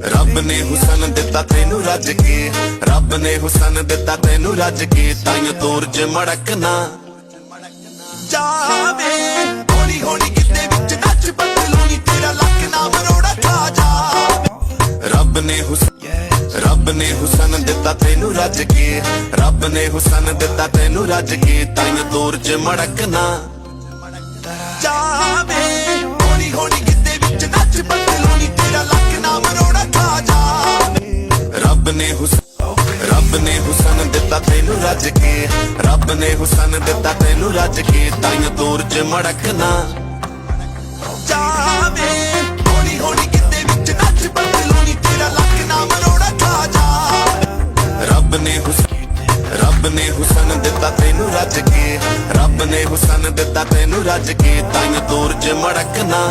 रब ने हुसन दिता तेनू रज के, रब ने हुसन दिता तेनू रज के, ताइयों तोर च मड़कना जावे। होली होली किते विच नच पतलूनी तेरा लक ना मरोड़ा खा जावे। रब ने हुसन दिता तेनू रज के, रब ने हुसन दिता तेनू रज के, ताइयों तोर च मड़कना जावे। होली होली किते विच नच पतलूनी तेरा लक ना मरोड़ा खा जावे। रब ने हुसन दिता तेनू रज के, रब ने हुसन दिता तेनू रज के, ताइयों तोर च मड़कना जावे। होली होली किते विच नच पतलूनी तेरा लक ना मरोड़ा खा जावे। रब ने हुसन दिता तेनू रज के, रब ने हुसन दिता तेनू रज के, ताइयों तोर च मड़कना।